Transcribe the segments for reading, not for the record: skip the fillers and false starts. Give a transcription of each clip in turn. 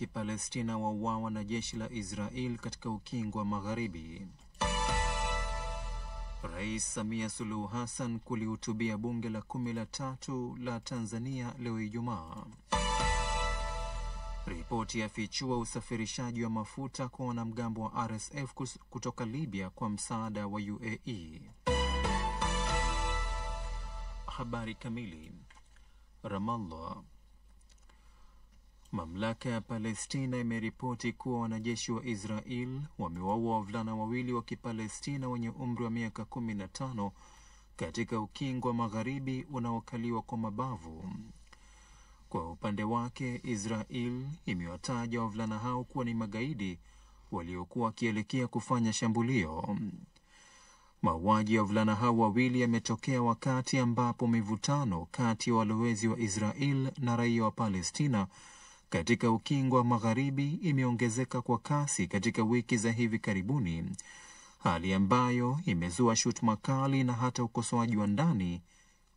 Kipalestina wauawa na jeshi la Israel katika ukingo wa Magharibi. Rais Samia Suluhu Hassan kulihutubia bunge la 13 la Tanzania leo Ijumaa. Ripoti yafichua usafirishaji wa mafuta kwa wanamgambo wa RSF kutoka Libya kwa msaada wa UAE. Habari kamili. Ramallah. Mamlaka ya Palestina imeripoti kuwa wanajeshi wa Israel wamewaua wavulana wawili wa Kipalestina wenye umri wa miaka 15 katika ukingo wa Magharibi unaokaliwa kwa mabavu. Kwa upande wake, Israel imewataja wavulana hao kuwa ni magaidi waliokuwa wakielekea kufanya shambulio. Mauaji ya wavulana hao wawili yametokea wakati ambapo mivutano kati ya walowezi wa Israel na raia wa Palestina katika ukingo wa Magharibi imeongezeka kwa kasi katika wiki za hivi karibuni, hali ambayo imezua shutuma kali na hata ukosoaji wa ndani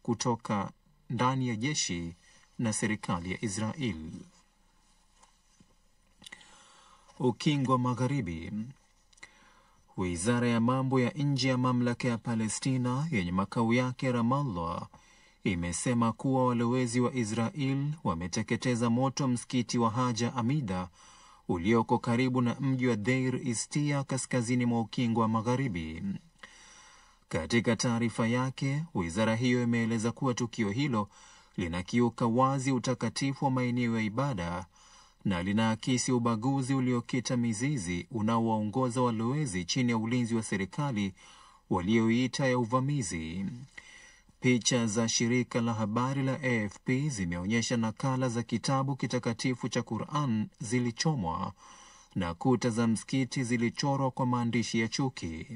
kutoka ndani ya jeshi na serikali ya Israel. Ukingo wa Magharibi. Wizara ya mambo ya nje ya mamlaka ya Palestina yenye makao yake Ramallah imesema kuwa walowezi wa Israel wameteketeza moto msikiti wa Haja Amida ulioko karibu na mji wa Deir Istia kaskazini mwa ukingo wa Magharibi. Katika taarifa yake, wizara hiyo imeeleza kuwa tukio hilo linakiuka wazi utakatifu wa maeneo ya ibada na linaakisi ubaguzi uliokita mizizi unaowaongoza walowezi chini ya ulinzi wa serikali walioita ya uvamizi. Picha za shirika la habari la AFP zimeonyesha nakala za kitabu kitakatifu cha Qur'an zilichomwa na kuta za msikiti zilichorwa kwa maandishi ya chuki.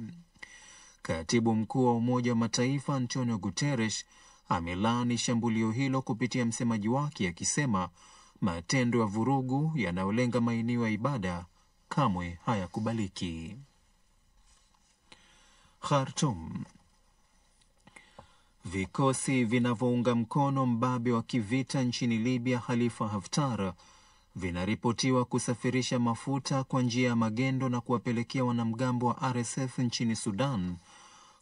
Katibu mkuu wa Umoja wa Mataifa Antonio Guterres amelaani shambulio hilo kupitia msemaji wake akisema matendo ya vurugu yanayolenga maeneo ya ibada kamwe hayakubaliki. Khartoum. Vikosi vinavyounga mkono mbabe wa kivita nchini Libya Khalifa Haftar vinaripotiwa kusafirisha mafuta kwa njia ya magendo na kuwapelekea wanamgambo wa RSF nchini Sudan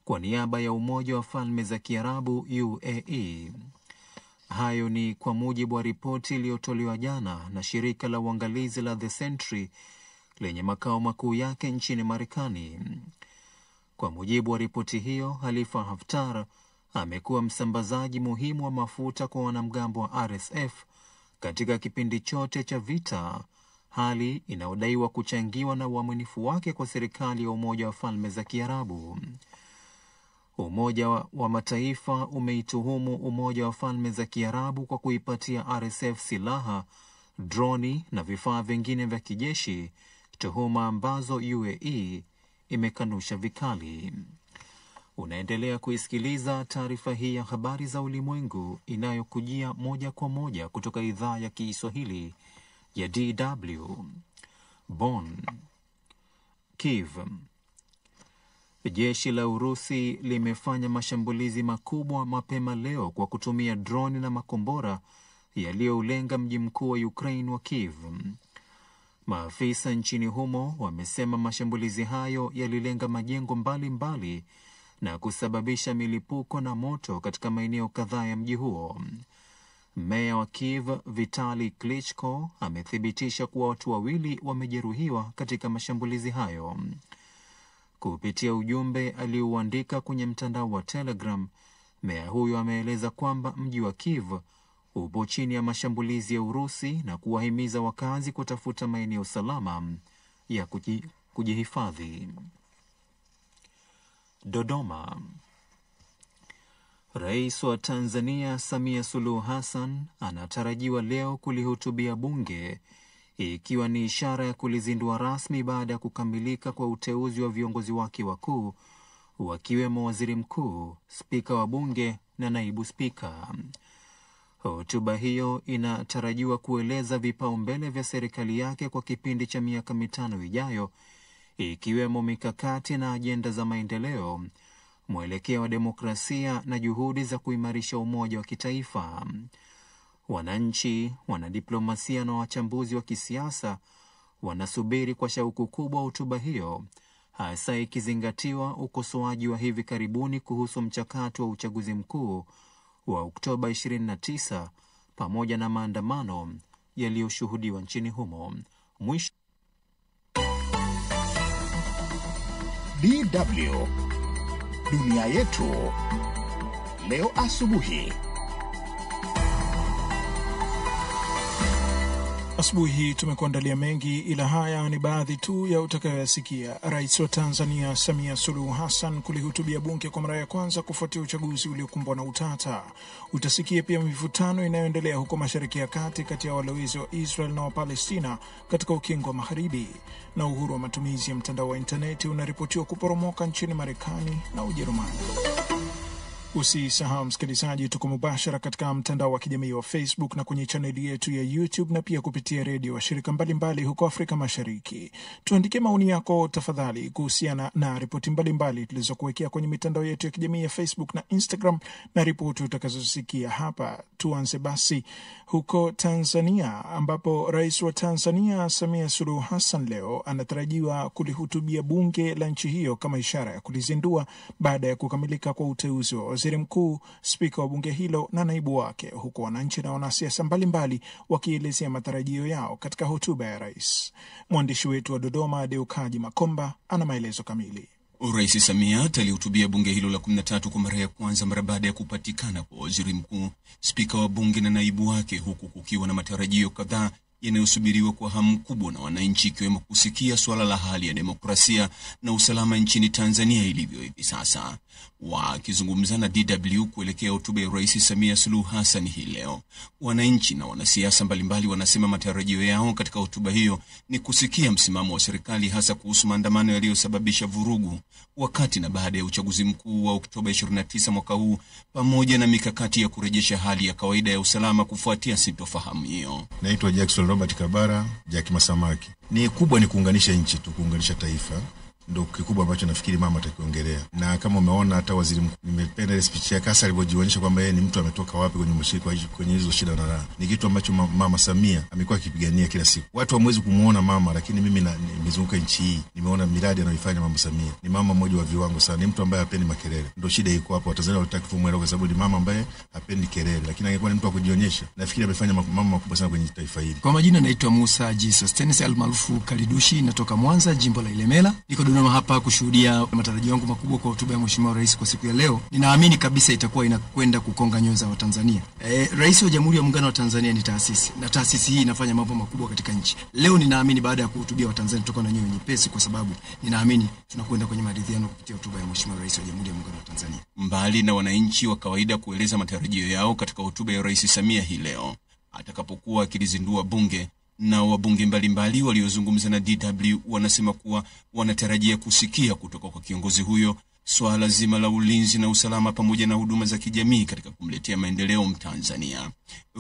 kwa niaba ya Umoja wa Falme za Kiarabu UAE. Hayo ni kwa mujibu wa ripoti iliyotolewa jana na shirika la uangalizi la The Sentry lenye makao makuu yake nchini Marekani. Kwa mujibu wa ripoti hiyo, Khalifa Haftar amekuwa msambazaji muhimu wa mafuta kwa wanamgambo wa RSF katika kipindi chote cha vita, hali inayodaiwa kuchangiwa na uaminifu wake kwa serikali ya Umoja wa Falme za Kiarabu. Umoja wa Mataifa umeituhumu Umoja wa Falme za Kiarabu kwa kuipatia RSF silaha, droni na vifaa vingine vya kijeshi, tuhuma ambazo UAE imekanusha vikali. Unaendelea kuisikiliza taarifa hii ya habari za ulimwengu inayokujia moja kwa moja kutoka idhaa ya Kiswahili ya DW. Bonn. Kiev. Jeshi la Urusi limefanya mashambulizi makubwa mapema leo kwa kutumia droni na makombora yaliyoulenga mji mkuu wa Ukraine wa Kiev. Maafisa nchini humo wamesema mashambulizi hayo yalilenga majengo mbalimbali na kusababisha milipuko na moto katika maeneo kadhaa ya mji huo. Meya wa Kiev Vitali Klitschko amethibitisha kuwa watu wawili wamejeruhiwa katika mashambulizi hayo. Kupitia ujumbe aliouandika kwenye mtandao wa Telegram, meya huyo ameeleza kwamba mji wa Kiev upo chini ya mashambulizi ya Urusi na kuwahimiza wakazi kutafuta maeneo salama ya kujihifadhi. Dodoma. Rais wa Tanzania Samia Suluhu Hassan anatarajiwa leo kulihutubia bunge ikiwa ni ishara ya kulizindua rasmi baada ya kukamilika kwa uteuzi wa viongozi wake wakuu wakiwemo waziri mkuu, spika wa bunge na naibu spika. Hotuba hiyo inatarajiwa kueleza vipaumbele vya serikali yake kwa kipindi cha miaka 5 ijayo, ikiwemo mikakati na ajenda za maendeleo, mwelekeo wa demokrasia na juhudi za kuimarisha umoja wa kitaifa. Wananchi, wanadiplomasia na wachambuzi wa kisiasa wanasubiri kwa shauku kubwa hotuba hiyo, hasa ikizingatiwa ukosoaji wa hivi karibuni kuhusu mchakato wa uchaguzi mkuu wa Oktoba 29 pamoja na maandamano yaliyoshuhudiwa nchini humo. Mwisho. DW Dunia Yetu leo asubuhi. Asubuhi hii tumekuandalia mengi, ila haya ni baadhi tu ya utakayoyasikia. Rais wa Tanzania Samia Suluhu Hassan kulihutubia bunge kwa mara ya kwanza kufuatia uchaguzi uliokumbwa na utata. Utasikia pia mivutano inayoendelea huko Mashariki ya Kati kati ya walowezi wa Israel na wa Palestina katika ukingo wa Magharibi, na uhuru wa matumizi ya mtandao wa interneti unaripotiwa kuporomoka nchini Marekani na Ujerumani. Usisahau msikilizaji, tuko mubashara katika mtandao wa kijamii wa Facebook na kwenye chaneli yetu ya YouTube na pia kupitia redio wa shirika mbalimbali huko Afrika Mashariki. Tuandike maoni yako tafadhali kuhusiana na ripoti mbalimbali tulizokuwekea kwenye mitandao yetu ya kijamii ya Facebook na Instagram na ripoti utakazosikia hapa. Tuanze basi huko Tanzania, ambapo Rais wa Tanzania Samia Suluhu Hassan leo anatarajiwa kulihutubia bunge la nchi hiyo kama ishara ya kulizindua baada ya kukamilika kwa uteuzi wa waziri mkuu, spika wa bunge hilo na naibu wake, huku wananchi na wanasiasa mbalimbali wakielezea matarajio yao katika hotuba ya rais. Mwandishi wetu wa Dodoma Deukaji Makomba ana maelezo kamili. Rais Samia atalihutubia bunge hilo la 13 kwa mara ya kwanza mara baada ya kupatikana kwa waziri mkuu, spika wa bunge na naibu wake, huku kukiwa na matarajio kadhaa yanayosubiriwa kwa hamu kubwa na wananchi, ikiwemo kusikia swala la hali ya demokrasia na usalama nchini Tanzania ilivyo hivi sasa. Wakizungumza na DW kuelekea hotuba ya Rais Samia Suluhu Hassan hii leo, wananchi na wanasiasa mbalimbali wanasema matarajio yao katika hotuba hiyo ni kusikia msimamo wa serikali, hasa kuhusu maandamano yaliyosababisha vurugu wakati na baada ya uchaguzi mkuu wa Oktoba 29 mwaka huu, pamoja na mikakati ya kurejesha hali ya kawaida ya usalama kufuatia sintofahamu hiyo. Naitwa Jackson Robert Kabara, Jackie Masamaki. Ni kubwa ni kuunganisha nchi tu, kuunganisha taifa. Ndio kikubwa ambacho nafikiri mama atakiongelea. Na kama umeona hata waziri mkuu, nimependa ile speech yake hasa alivyojionyesha kwamba yeye ni mtu ametoka wapi kwenye mashirika kwenye hizo shida na raha. Ni kitu ambacho mama Samia amekuwa akipigania kila siku. Watu hamwezi kumuona mama, lakini mimi nimezunguka nchi hii, nimeona miradi anayoifanya mama Samia. Ni mama mmoja wa viwango sana, ni mtu ambaye hapendi makelele. Ndio shida iko hapo. Watanzania wanataka kufumua kwa sababu ni mama ambaye hapendi kelele, lakini angekuwa ni mtu wa kujionyesha, nafikiri amefanya mambo makubwa sana kwenye taifa hili. Kwa majina naitwa Musa Jesus Tennis almaarufu Kalidushi, natoka Mwanza, jimbo la Ilemela. Niko Dodoma hapa kushuhudia matarajio yangu makubwa kwa hotuba ya Mheshimiwa Rais kwa siku ya leo. Ninaamini kabisa itakuwa inakwenda kukonga nyoyo za Watanzania. Rais wa Jamhuri ya Muungano wa Tanzania ni taasisi, na taasisi hii inafanya mambo makubwa katika nchi. Leo ninaamini baada ya kuhutubia Watanzania tutakuwa na nyoyo nyepesi, kwa sababu ninaamini tunakwenda kwenye maridhiano kupitia hotuba ya Mheshimiwa Rais wa Jamhuri ya Muungano wa Tanzania. Mbali na wananchi wa kawaida kueleza matarajio yao katika hotuba ya Rais Samia hii leo atakapokuwa akilizindua bunge, na wabunge mbalimbali waliozungumza na DW wanasema kuwa wanatarajia kusikia kutoka kwa kiongozi huyo swala zima la ulinzi na usalama pamoja na huduma za kijamii katika kumletea maendeleo Mtanzania.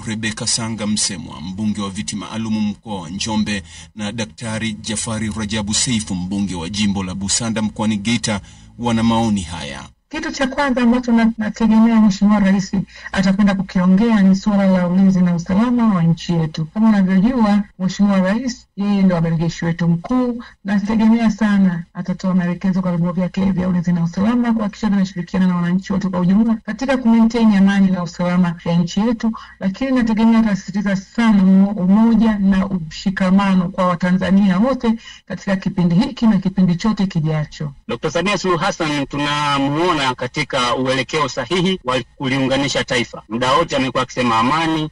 Rebeka Sanga Msemwa, mbunge wa viti maalum mkoa wa Njombe, na Daktari Jafari Rajabu Seifu, mbunge wa jimbo la Busanda mkoani Geita, wana maoni haya. Kitu cha kwanza ambacho nategemea Mheshimiwa Rais atakwenda kukiongea ni suala la ulinzi na usalama wa nchi yetu. Kama unavyojua, Mheshimiwa Rais yeye ndio amiri jeshi wetu mkuu, na nategemea sana atatoa maelekezo kwa vyombo vyake vya ulinzi na usalama kuhakikisha tunashirikiana na wananchi wote kwa ujumla katika kumaintain amani na usalama ya nchi yetu. Lakini nategemea atasisitiza sana umoja na ushikamano kwa Watanzania wote katika kipindi hiki na kipindi chote kijacho. Dr. Samia Suluhu Hassan tunamuona katika uelekeo sahihi wa kuliunganisha taifa. Muda wote amekuwa akisema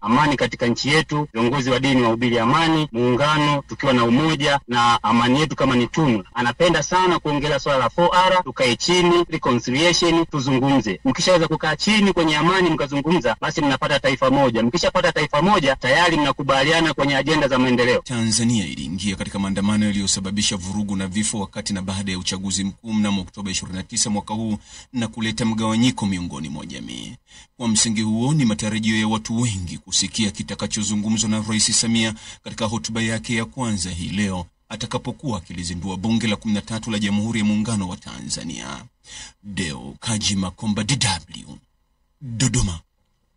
amani katika nchi yetu, viongozi wa dini wahubiri amani, muungano, tukiwa na umoja na amani yetu kama ni tunu. Anapenda sana kuongelea swala la 4R, tukae chini, reconciliation, tuzungumze. Mkishaweza kukaa chini kwenye amani mkazungumza, basi mnapata taifa moja. Mkishapata taifa moja, tayari mnakubaliana kwenye ajenda za maendeleo. Tanzania iliingia katika maandamano yaliyosababisha vurugu na vifo wakati na baada ya uchaguzi mkuu mnamo Oktoba 29 mwaka huu, na kuleta mgawanyiko miongoni mwa jamii. Kwa msingi huo, ni matarajio ya watu wengi kusikia kitakachozungumzwa na Rais Samia katika hotuba yake ya kwanza hii leo atakapokuwa akilizindua bunge la 13 la Jamhuri ya Muungano wa Tanzania. Deo Kaji Makomba, DW, Dodoma.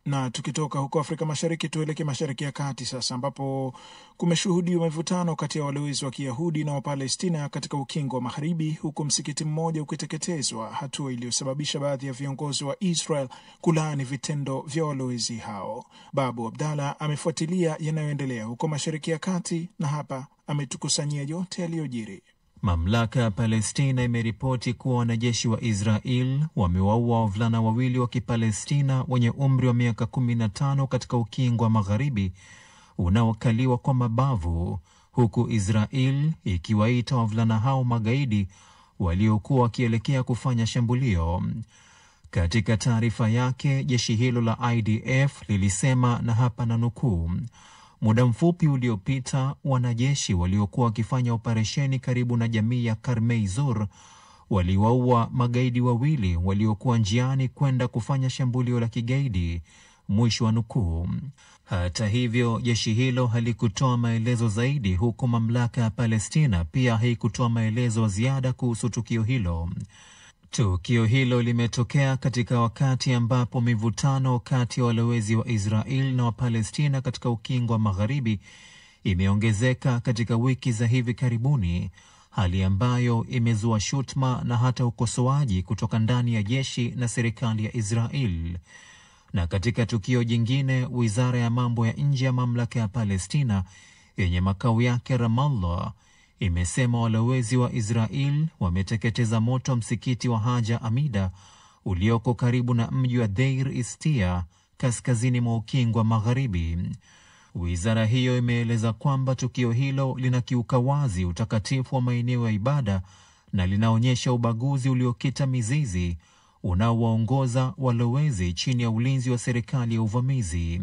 Na tukitoka huko Afrika Mashariki tuelekee Mashariki ya Kati sasa, ambapo kumeshuhudiwa mivutano kati ya walowezi wa Kiyahudi na Wapalestina katika ukingo wa Magharibi, huku msikiti mmoja ukiteketezwa, hatua iliyosababisha baadhi ya viongozi wa Israel kulaani vitendo vya walowezi hao. Babu Abdalla amefuatilia yanayoendelea huko Mashariki ya Kati na hapa ametukusanyia yote yaliyojiri. Mamlaka ya Palestina imeripoti kuwa wanajeshi wa Israel wamewaua wavulana wawili wa Kipalestina wenye umri wa miaka 15 katika ukingo wa Magharibi unaokaliwa kwa mabavu, huku Israel ikiwaita wavulana hao magaidi waliokuwa wakielekea kufanya shambulio. Katika taarifa yake, jeshi hilo la IDF lilisema, na hapa na nukuu, muda mfupi uliopita wanajeshi waliokuwa wakifanya operesheni karibu na jamii ya Karmei Zur waliwaua magaidi wawili waliokuwa njiani kwenda kufanya shambulio la kigaidi, mwisho wa nukuu. Hata hivyo, jeshi hilo halikutoa maelezo zaidi, huku mamlaka ya Palestina pia haikutoa maelezo ziada kuhusu tukio hilo. Tukio hilo limetokea katika wakati ambapo mivutano kati ya walowezi wa Israel na Wapalestina katika ukingo wa Magharibi imeongezeka katika wiki za hivi karibuni, hali ambayo imezua shutuma na hata ukosoaji kutoka ndani ya jeshi na serikali ya Israel. Na katika tukio jingine, wizara ya mambo ya nje ya mamlaka ya Palestina yenye makao yake Ramallah imesema walowezi wa Israel wameteketeza moto msikiti wa Haja Amida ulioko karibu na mji wa Deir Istia kaskazini mwa ukingo wa Magharibi. Wizara hiyo imeeleza kwamba tukio hilo linakiuka wazi utakatifu wa maeneo ya ibada na linaonyesha ubaguzi uliokita mizizi unaowaongoza walowezi chini ya ulinzi wa serikali ya uvamizi.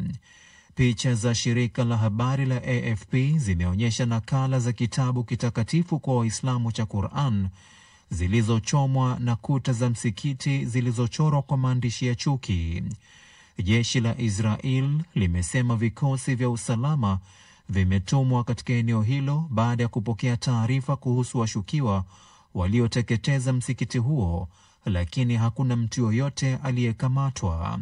Picha za shirika la habari la AFP zimeonyesha nakala za kitabu kitakatifu kwa Waislamu cha Qur'an zilizochomwa na kuta za msikiti zilizochorwa kwa maandishi ya chuki. Jeshi la Israel limesema vikosi vya usalama vimetumwa katika eneo hilo baada ya kupokea taarifa kuhusu washukiwa walioteketeza msikiti huo, lakini hakuna mtu yoyote aliyekamatwa.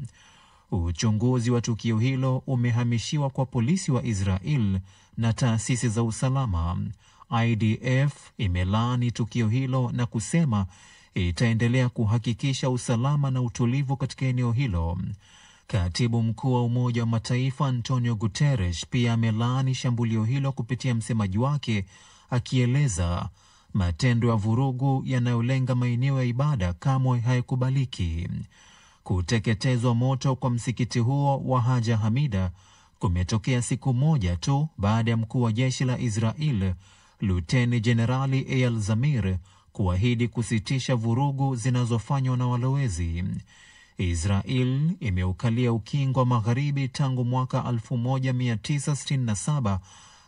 Uchunguzi wa tukio hilo umehamishiwa kwa polisi wa Israel na taasisi za usalama. IDF imelaani tukio hilo na kusema itaendelea kuhakikisha usalama na utulivu katika eneo hilo. Katibu mkuu wa Umoja wa Mataifa Antonio Guterres pia amelaani shambulio hilo kupitia msemaji wake, akieleza matendo ya vurugu yanayolenga maeneo ya ibada kamwe hayakubaliki. Kuteketezwa moto kwa msikiti huo wa Haja Hamida kumetokea siku moja tu baada ya mkuu wa jeshi la Israel Luteni Jenerali Eyal Zamir kuahidi kusitisha vurugu zinazofanywa na walowezi. Israel imeukalia ukingo wa Magharibi tangu mwaka 1967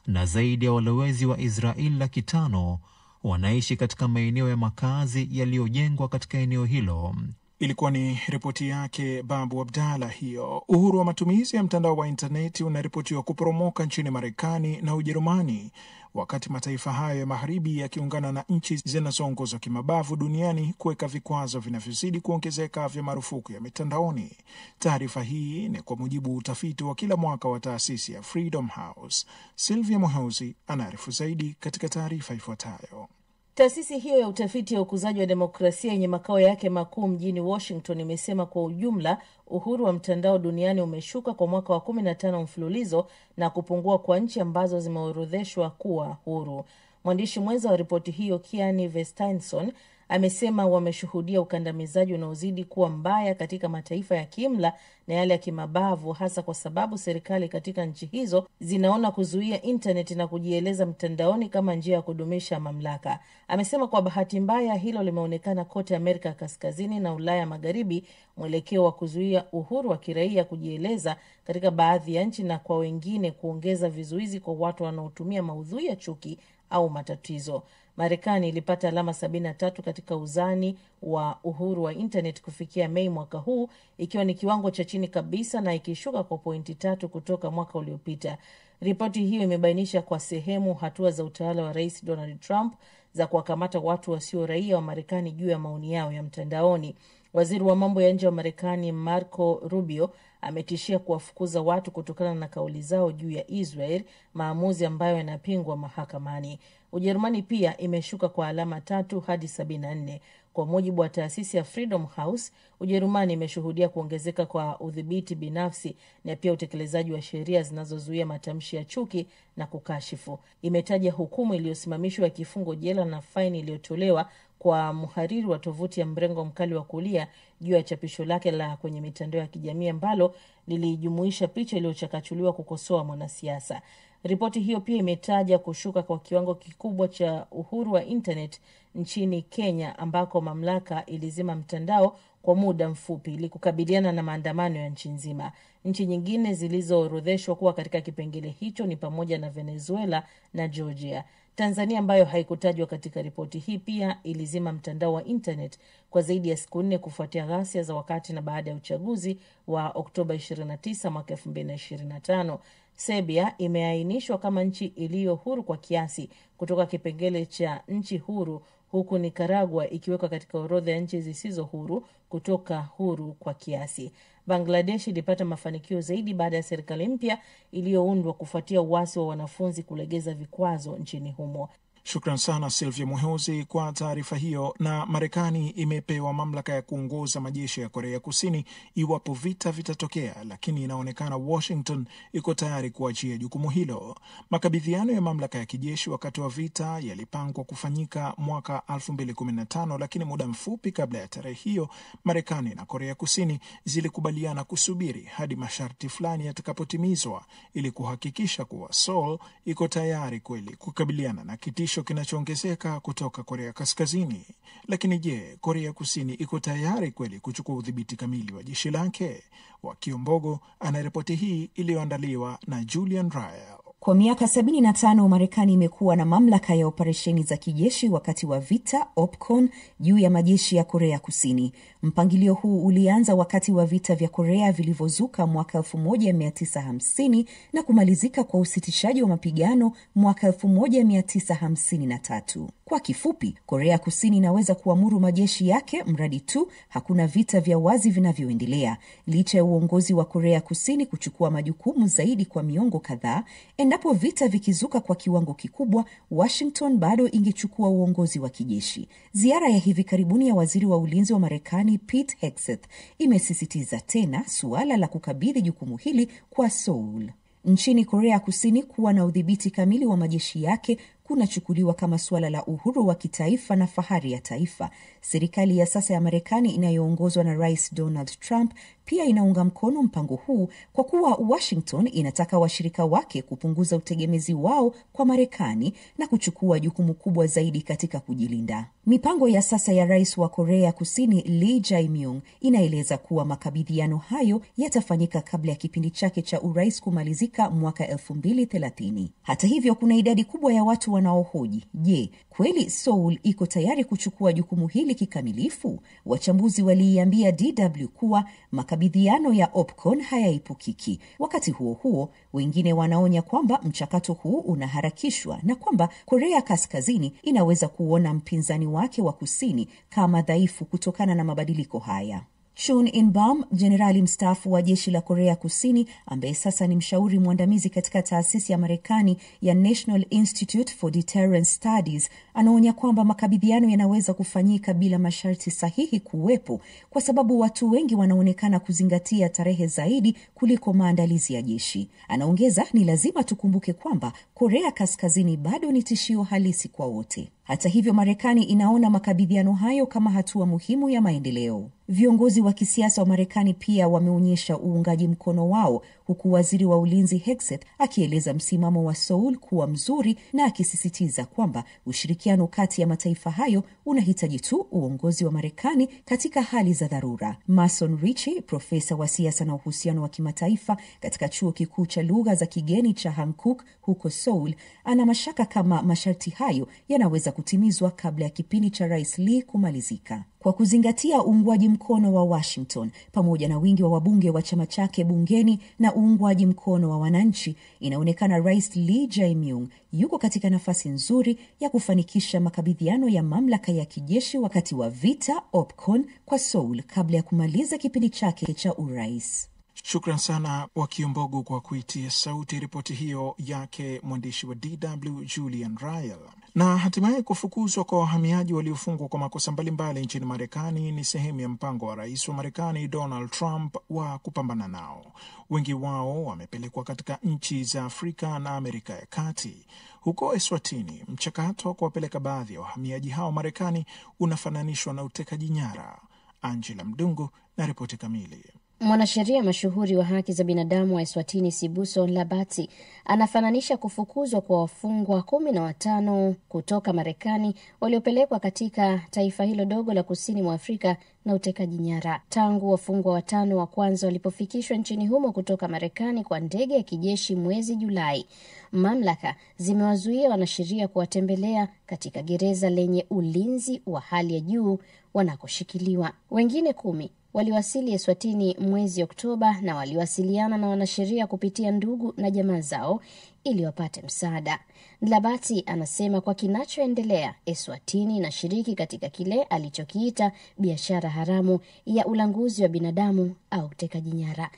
na zaidi ya walowezi wa Israel 500,000 wanaishi katika maeneo ya makazi yaliyojengwa katika eneo hilo. Ilikuwa ni ripoti yake Babu Abdalla hiyo. Uhuru wa matumizi ya mtandao wa intaneti unaripotiwa kuporomoka nchini Marekani na Ujerumani, wakati mataifa hayo ya Magharibi yakiungana na nchi zinazoongozwa kimabavu duniani kuweka vikwazo vinavyozidi kuongezeka vya marufuku ya mitandaoni. Taarifa hii ni kwa mujibu wa utafiti wa kila mwaka wa taasisi ya Freedom House. Sylvia Mohozi anaarifu zaidi katika taarifa ifuatayo. Taasisi hiyo ya utafiti ya ukuzaji wa demokrasia yenye makao yake makuu mjini Washington imesema kwa ujumla uhuru wa mtandao duniani umeshuka kwa mwaka wa 15 mfululizo na kupungua kwa nchi ambazo zimeorodheshwa kuwa huru. Mwandishi mwenza wa ripoti hiyo Kiani Vesteinson amesema wameshuhudia ukandamizaji unaozidi kuwa mbaya katika mataifa ya kiimla na yale ya kimabavu, hasa kwa sababu serikali katika nchi hizo zinaona kuzuia intaneti na kujieleza mtandaoni kama njia ya kudumisha mamlaka. Amesema kwa bahati mbaya hilo limeonekana kote Amerika Kaskazini na Ulaya Magharibi, mwelekeo wa kuzuia uhuru wa kiraia kujieleza katika baadhi ya nchi na kwa wengine kuongeza vizuizi kwa watu wanaotumia maudhui ya chuki au matatizo. Marekani ilipata alama 73 katika uzani wa uhuru wa internet kufikia Mei mwaka huu, ikiwa ni kiwango cha chini kabisa na ikishuka kwa pointi 3 kutoka mwaka uliopita. Ripoti hiyo imebainisha kwa sehemu hatua za utawala wa Rais Donald Trump za kuwakamata watu wasio raia wa Marekani juu ya maoni yao ya mtandaoni. Waziri wa mambo ya nje wa Marekani Marco Rubio ametishia kuwafukuza watu kutokana na kauli zao juu ya Israel, maamuzi ambayo yanapingwa mahakamani. Ujerumani pia imeshuka kwa alama 3 hadi 74. Kwa mujibu wa taasisi ya Freedom House, Ujerumani imeshuhudia kuongezeka kwa udhibiti binafsi na pia utekelezaji wa sheria zinazozuia matamshi ya chuki na kukashifu. Imetaja hukumu iliyosimamishwa ya kifungo jela na faini iliyotolewa kwa mhariri wa tovuti ya mrengo mkali wa kulia juu ya chapisho lake la kwenye mitandao ya kijamii ambalo lilijumuisha picha iliyochakachuliwa kukosoa mwanasiasa. Ripoti hiyo pia imetaja kushuka kwa kiwango kikubwa cha uhuru wa internet nchini Kenya, ambako mamlaka ilizima mtandao kwa muda mfupi ili kukabiliana na maandamano ya nchi nzima. Nchi nyingine zilizoorodheshwa kuwa katika kipengele hicho ni pamoja na Venezuela na Georgia. Tanzania, ambayo haikutajwa katika ripoti hii, pia ilizima mtandao wa internet kwa zaidi ya siku 4 kufuatia ghasia za wakati na baada ya uchaguzi wa Oktoba 29 mwaka 2025. Serbia imeainishwa kama nchi iliyo huru kwa kiasi kutoka kipengele cha nchi huru, huku Nicaragua ikiwekwa katika orodha ya nchi zisizo huru kutoka huru kwa kiasi. Bangladesh ilipata mafanikio zaidi baada ya serikali mpya iliyoundwa kufuatia uasi wa wanafunzi kulegeza vikwazo nchini humo. Shukran sana Sylvia Muhozi kwa taarifa hiyo. Na Marekani imepewa mamlaka ya kuongoza majeshi ya Korea Kusini iwapo vita vitatokea, lakini inaonekana Washington iko tayari kuachia jukumu hilo. Makabidhiano ya mamlaka ya kijeshi wakati wa vita yalipangwa kufanyika mwaka 2015, lakini muda mfupi kabla ya tarehe hiyo Marekani na Korea Kusini zilikubaliana kusubiri hadi masharti fulani yatakapotimizwa ili kuhakikisha kuwa Seoul iko tayari kweli kukabiliana na kitisho kinachoongezeka kutoka Korea Kaskazini. Lakini je, Korea Kusini iko tayari kweli kuchukua udhibiti kamili wa jeshi lake? Wakiombogo anaripoti hii iliyoandaliwa na Julian Ryle. Kwa miaka 75 Marekani imekuwa na mamlaka ya operesheni za kijeshi wakati wa vita OPCON juu ya majeshi ya Korea Kusini. Mpangilio huu ulianza wakati wa vita vya Korea vilivyozuka mwaka 1950 na kumalizika kwa usitishaji wa mapigano mwaka 1953. Kwa kifupi, Korea Kusini inaweza kuamuru majeshi yake mradi tu hakuna vita vya wazi vinavyoendelea. Licha ya uongozi wa Korea Kusini kuchukua majukumu zaidi kwa miongo kadhaa, endapo vita vikizuka kwa kiwango kikubwa, Washington bado ingechukua uongozi wa kijeshi. Ziara ya hivi karibuni ya waziri wa ulinzi wa Marekani Pete Hegseth imesisitiza tena suala la kukabidhi jukumu hili kwa Seoul. Nchini Korea Kusini, kuwa na udhibiti kamili wa majeshi yake kunachukuliwa kama suala la uhuru wa kitaifa na fahari ya taifa. Serikali ya sasa ya Marekani inayoongozwa na Rais Donald Trump pia inaunga mkono mpango huu kwa kuwa Washington inataka washirika wake kupunguza utegemezi wao kwa Marekani na kuchukua jukumu kubwa zaidi katika kujilinda. Mipango ya sasa ya Rais wa Korea Kusini Lee Jae-myung inaeleza kuwa makabidhiano hayo yatafanyika kabla ya kipindi chake cha urais kumalizika mwaka 2030. Hata hivyo, kuna idadi kubwa ya watu wanaohoji, je, kweli Seoul iko tayari kuchukua jukumu hili kikamilifu? Wachambuzi waliiambia DW kuwa makabidhiano ya OPCON hayaipukiki. Wakati huo huo, wengine wanaonya kwamba mchakato huu unaharakishwa na kwamba Korea Kaskazini inaweza kuona mpinzani wake wa kusini kama dhaifu kutokana na mabadiliko haya. Chun In-bam, jenerali mstaafu wa jeshi la Korea Kusini ambaye sasa ni mshauri mwandamizi katika taasisi ya Marekani ya National Institute for Deterrence Studies, anaonya kwamba makabidhiano yanaweza kufanyika bila masharti sahihi kuwepo kwa sababu watu wengi wanaonekana kuzingatia tarehe zaidi kuliko maandalizi ya jeshi. Anaongeza, ni lazima tukumbuke kwamba Korea Kaskazini bado ni tishio halisi kwa wote. Hata hivyo, Marekani inaona makabidhiano hayo kama hatua muhimu ya maendeleo. Viongozi wa kisiasa wa Marekani pia wameonyesha uungaji mkono wao, huku waziri wa ulinzi Hegseth akieleza msimamo wa Seoul kuwa mzuri na akisisitiza kwamba ushirikiano kati ya mataifa hayo unahitaji tu uongozi wa Marekani katika hali za dharura. Mason Ritchie, profesa wa siasa na uhusiano wa kimataifa katika chuo kikuu cha lugha za kigeni cha Hankook huko Seoul, ana mashaka kama masharti hayo yanaweza kutimizwa kabla ya kipindi cha Rais Lee kumalizika. Kwa kuzingatia uungwaji mkono wa Washington pamoja na wingi wa wabunge wa chama chake bungeni na uungwaji mkono wa wananchi, inaonekana Rais Lee Jae-myung yuko katika nafasi nzuri ya kufanikisha makabidhiano ya mamlaka ya kijeshi wakati wa vita OPCON kwa Seoul kabla ya kumaliza kipindi chake cha urais. Shukran sana Wakiombogo kwa kuitia sauti ripoti hiyo yake mwandishi wa DW Julian Ryle. Na hatimaye kufukuzwa kwa wahamiaji waliofungwa kwa makosa mbalimbali nchini Marekani ni sehemu ya mpango wa rais wa Marekani Donald Trump wa kupambana nao. Wengi wao wamepelekwa katika nchi za Afrika na Amerika ya Kati. Huko Eswatini, mchakato wa kuwapeleka baadhi ya wahamiaji hao Marekani unafananishwa na utekaji nyara. Angela Mdungu na ripoti kamili. Mwanasheria mashuhuri wa haki za binadamu wa Eswatini Sibuso Nlabati anafananisha kufukuzwa kwa wafungwa 15 kutoka Marekani waliopelekwa katika taifa hilo dogo la kusini mwa Afrika na utekaji nyara. Tangu wafungwa 5 wa kwanza walipofikishwa nchini humo kutoka Marekani kwa ndege ya kijeshi mwezi Julai, mamlaka zimewazuia wanasheria kuwatembelea katika gereza lenye ulinzi wa hali ya juu wanakoshikiliwa. Wengine 10 waliwasili Eswatini mwezi Oktoba na waliwasiliana na wanasheria kupitia ndugu na jamaa zao ili wapate msaada. Nlabati anasema kwa kinachoendelea, Eswatini inashiriki katika kile alichokiita biashara haramu ya ulanguzi wa binadamu au utekaji nyara.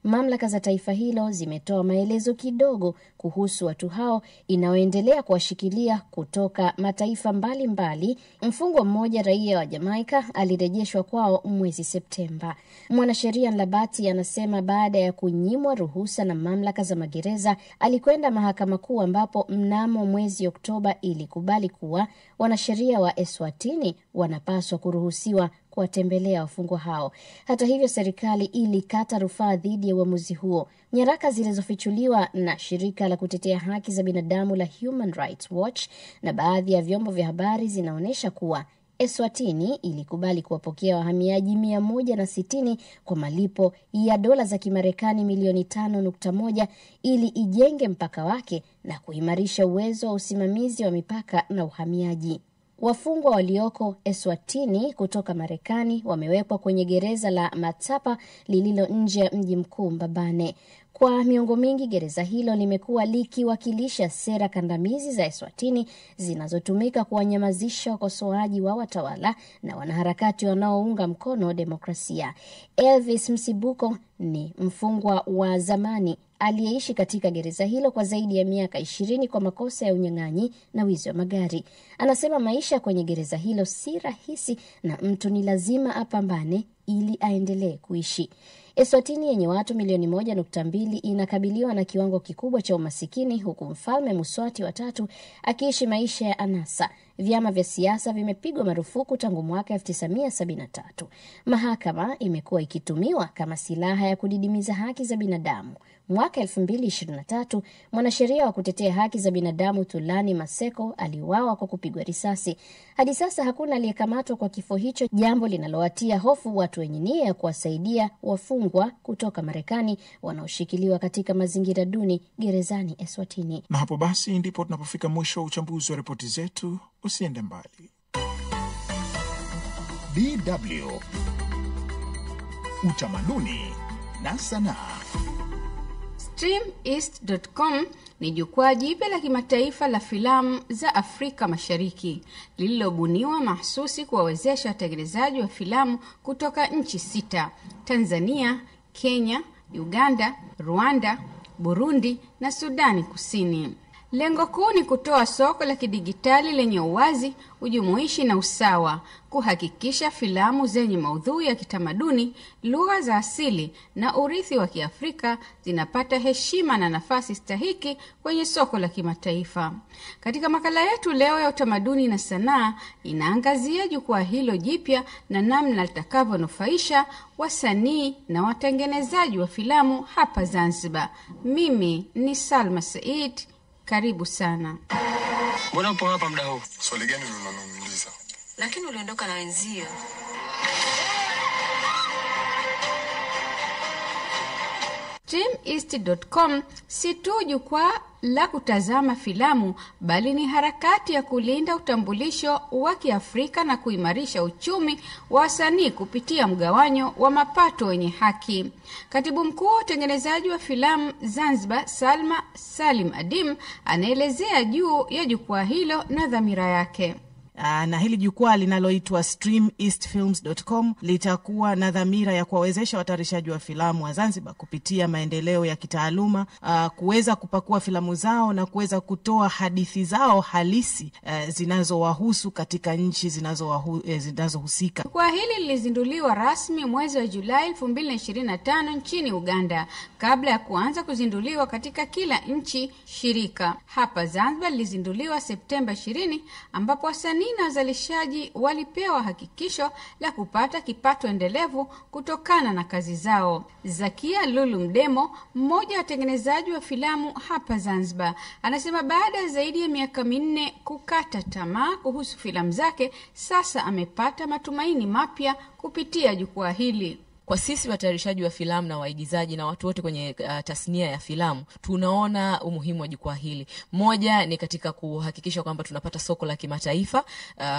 Mamlaka za taifa hilo zimetoa maelezo kidogo kuhusu watu hao inaoendelea kuwashikilia kutoka mataifa mbalimbali. Mfungwa mmoja raia wa Jamaica alirejeshwa kwao mwezi Septemba. Mwanasheria Nlabati anasema baada ya kunyimwa ruhusa na mamlaka za magereza, alikwenda mahakama kuu ambapo mnamo mwezi Oktoba ilikubali kuwa wanasheria wa Eswatini wanapaswa kuruhusiwa kuwatembelea wafungwa hao. Hata hivyo, serikali ilikata rufaa dhidi ya uamuzi huo. Nyaraka zilizofichuliwa na shirika la kutetea haki za binadamu la Human Rights Watch na baadhi ya vyombo vya habari zinaonyesha kuwa Eswatini ilikubali kuwapokea wahamiaji 160 kwa malipo ya dola za Kimarekani milioni 5.1 ili ijenge mpaka wake na kuimarisha uwezo wa usimamizi wa mipaka na uhamiaji. Wafungwa walioko Eswatini kutoka Marekani wamewekwa kwenye gereza la Matapa lililo nje ya mji mkuu Mbabane. Kwa miongo mingi gereza hilo limekuwa likiwakilisha sera kandamizi za Eswatini zinazotumika kuwanyamazisha wakosoaji wa watawala na wanaharakati wanaounga mkono demokrasia. Elvis Msibuko ni mfungwa wa zamani aliyeishi katika gereza hilo kwa zaidi ya miaka 20 kwa makosa ya unyang'anyi na wizi wa magari. Anasema maisha kwenye gereza hilo si rahisi na mtu ni lazima apambane ili aendelee kuishi. Eswatini yenye watu milioni 1.2 inakabiliwa na kiwango kikubwa cha umasikini, huku mfalme Muswati wa 3 akiishi maisha ya anasa. Vyama vya siasa vimepigwa marufuku tangu mwaka 1973. Mahakama imekuwa ikitumiwa kama silaha ya kudidimiza haki za binadamu. Mwaka 2023, mwanasheria wa kutetea haki za binadamu Thulani Maseko aliuawa kwa kupigwa risasi. Hadi sasa hakuna aliyekamatwa kwa kifo hicho, jambo linalowatia hofu watu wenye nia ya kuwasaidia wafungwa kutoka Marekani wanaoshikiliwa katika mazingira duni gerezani Eswatini. Na hapo basi ndipo tunapofika mwisho wa uchambuzi wa ripoti zetu. Usiende mbali. DW Utamaduni na sanaa. StreamEast.com ni jukwaa jipya la kimataifa la filamu za Afrika Mashariki lililobuniwa mahsusi kuwawezesha watengenezaji wa filamu kutoka nchi 6: Tanzania, Kenya, Uganda, Rwanda, Burundi na Sudani Kusini. Lengo kuu ni kutoa soko la kidigitali lenye uwazi, ujumuishi na usawa, kuhakikisha filamu zenye maudhui ya kitamaduni, lugha za asili na urithi wa Kiafrika zinapata heshima na nafasi stahiki kwenye soko la kimataifa. Katika makala yetu leo ya utamaduni na sanaa, inaangazia jukwaa hilo jipya na namna litakavyonufaisha wasanii na watengenezaji wa filamu hapa Zanzibar. Mimi ni Salma Said. Karibu sana. Mbona upo hapa muda huu? Swali gani unaniuliza? Lakini uliondoka na wenzio. StreamEast.com si tu jukwaa la kutazama filamu, bali ni harakati ya kulinda utambulisho wa Kiafrika na kuimarisha uchumi wa wasanii kupitia mgawanyo wa mapato wenye haki. Katibu mkuu wa utengenezaji wa filamu Zanzibar, Salma Salim Adim, anaelezea juu ya jukwaa hilo na dhamira yake. na hili jukwaa linaloitwa streameastfilms.com litakuwa na dhamira ya kuwawezesha watayarishaji wa filamu wa Zanzibar kupitia maendeleo ya kitaaluma, kuweza kupakua filamu zao na kuweza kutoa hadithi zao halisi zinazowahusu katika nchi zinazohusika. Jukwaa hili lilizinduliwa rasmi mwezi wa Julai 2025 nchini Uganda, kabla ya kuanza kuzinduliwa katika kila nchi shirika. Hapa Zanzibar lilizinduliwa Septemba 20, ambapo wasanii na wazalishaji walipewa hakikisho la kupata kipato endelevu kutokana na kazi zao. Zakia Lulu Mdemo, mmoja wa watengenezaji wa filamu hapa Zanzibar, anasema baada ya zaidi ya miaka 4 kukata tamaa kuhusu filamu zake, sasa amepata matumaini mapya kupitia jukwaa hili. Kwa sisi watayarishaji wa filamu na waigizaji na watu wote kwenye tasnia ya filamu, tunaona umuhimu wa jukwaa hili. Moja ni katika kuhakikisha kwamba tunapata soko la kimataifa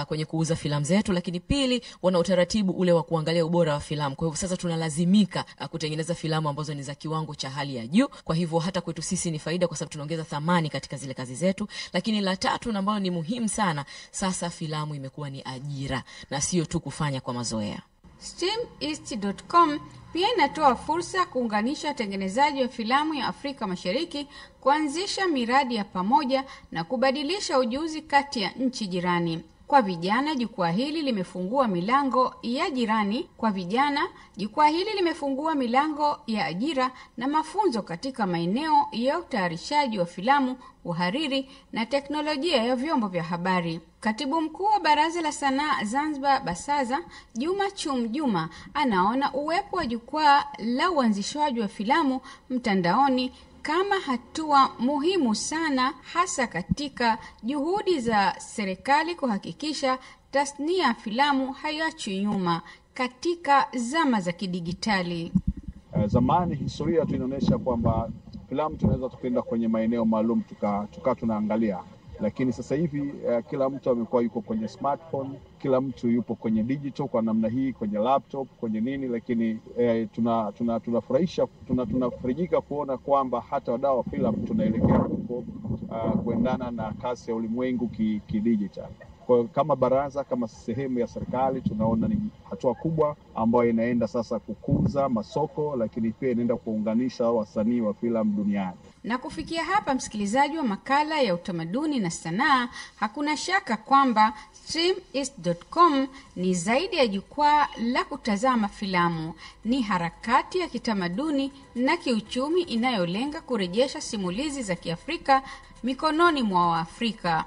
kwenye kuuza filamu zetu, lakini pili, wana utaratibu ule wa kuangalia ubora wa filamu. Kwa hivyo sasa tunalazimika kutengeneza filamu ambazo ni za kiwango cha hali ya juu. Kwa hivyo hata kwetu sisi ni faida, kwa sababu tunaongeza thamani katika zile kazi zetu. Lakini la tatu na ambalo ni muhimu sana, sasa filamu imekuwa ni ajira na sio tu kufanya kwa mazoea. Streameast.com pia inatoa fursa kuunganisha watengenezaji wa filamu ya Afrika Mashariki, kuanzisha miradi ya pamoja na kubadilisha ujuzi kati ya nchi jirani. Kwa vijana, jukwaa hili limefungua milango ya jirani. Kwa vijana, jukwaa hili limefungua milango ya ajira na mafunzo katika maeneo ya utayarishaji wa filamu, uhariri na teknolojia ya vyombo vya habari. Katibu mkuu wa Baraza la Sanaa Zanzibar Basaza, Juma Chum Juma, anaona uwepo wa jukwaa la uanzishwaji wa filamu mtandaoni kama hatua muhimu sana, hasa katika juhudi za serikali kuhakikisha tasnia ya filamu haiachwi nyuma katika zama za kidigitali. Zamani historia tu inaonyesha kwamba filamu tunaweza tukaenda kwenye maeneo maalum tuka tunaangalia, lakini sasa hivi kila mtu amekuwa yuko kwenye smartphone, kila mtu yupo kwenye digital kwa namna hii, kwenye laptop, kwenye nini, lakini tunafarijika kuona kwamba hata wadau wa filamu tunaelekea huko kuendana na kasi ya ulimwengu kidigital. Kwa kama baraza, kama sehemu ya serikali, tunaona ni hatua kubwa ambayo inaenda sasa kukuza masoko, lakini pia inaenda kuunganisha wasanii wa filamu duniani. Na kufikia hapa, msikilizaji wa makala ya utamaduni na sanaa, hakuna shaka kwamba streameast.com ni zaidi ya jukwaa la kutazama filamu. Ni harakati ya kitamaduni na kiuchumi inayolenga kurejesha simulizi za Kiafrika mikononi mwa Waafrika,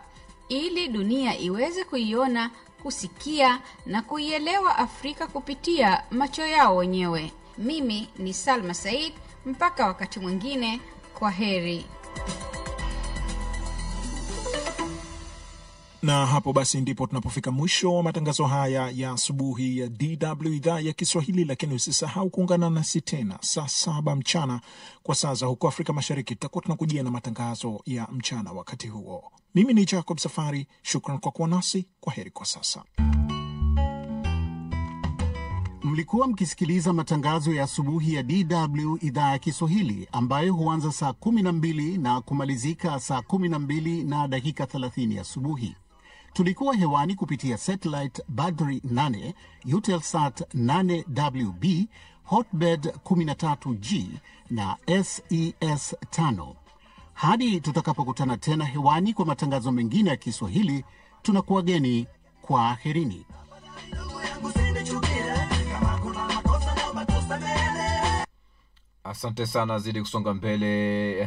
ili dunia iweze kuiona, kusikia na kuielewa Afrika kupitia macho yao wenyewe. Mimi ni Salma Said, mpaka wakati mwingine, kwa heri. Na hapo basi ndipo tunapofika mwisho wa matangazo haya ya asubuhi ya DW idhaa ya Kiswahili, lakini usisahau kuungana nasi tena saa 7 mchana kwa saa za huko Afrika Mashariki. Tutakuwa tunakujia na matangazo ya mchana wakati huo. Mimi ni Jacob Safari, shukran kwa kuwa nasi. Kwa heri kwa sasa. Mlikuwa mkisikiliza matangazo ya asubuhi ya DW idhaa ya Kiswahili ambayo huanza saa 12 na kumalizika saa 12 na dakika 30 asubuhi. Tulikuwa hewani kupitia satellite Badri 8, Eutelsat 8WB, Hotbird 13G na SES 5. Hadi tutakapokutana tena hewani kwa matangazo mengine ya Kiswahili, tunakuwageni kwa aherini. Asante sana, zidi kusonga mbele.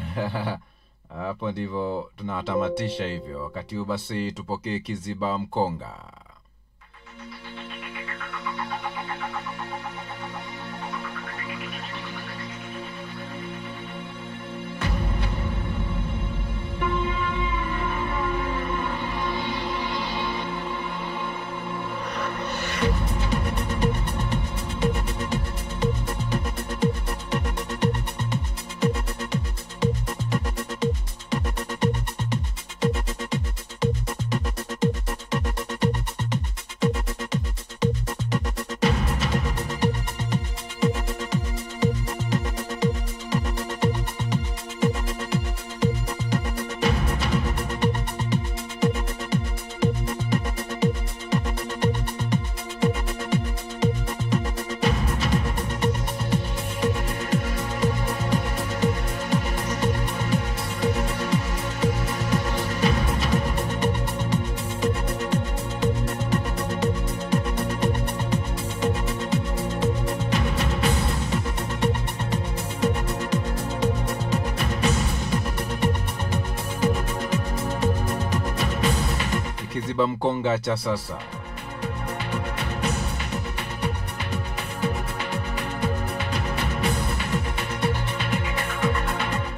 Hapo ndivyo tunatamatisha hivyo. Wakati huu basi tupokee Kiziba Mkonga. kiziba mkonga cha sasa.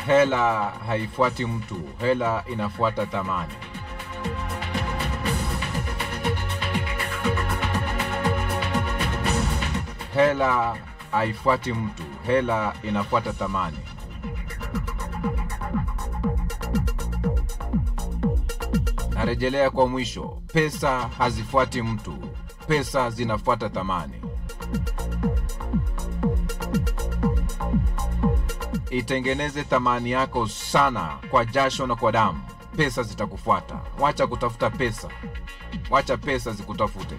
Hela haifuati mtu, hela inafuata thamani. Hela haifuati mtu, hela inafuata thamani. Narejelea kwa mwisho, pesa hazifuati mtu, pesa zinafuata thamani. Itengeneze thamani yako sana kwa jasho na kwa damu, pesa zitakufuata. Wacha kutafuta pesa, wacha pesa zikutafute.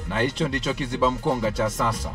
Na hicho ndicho kiziba mkonga cha sasa.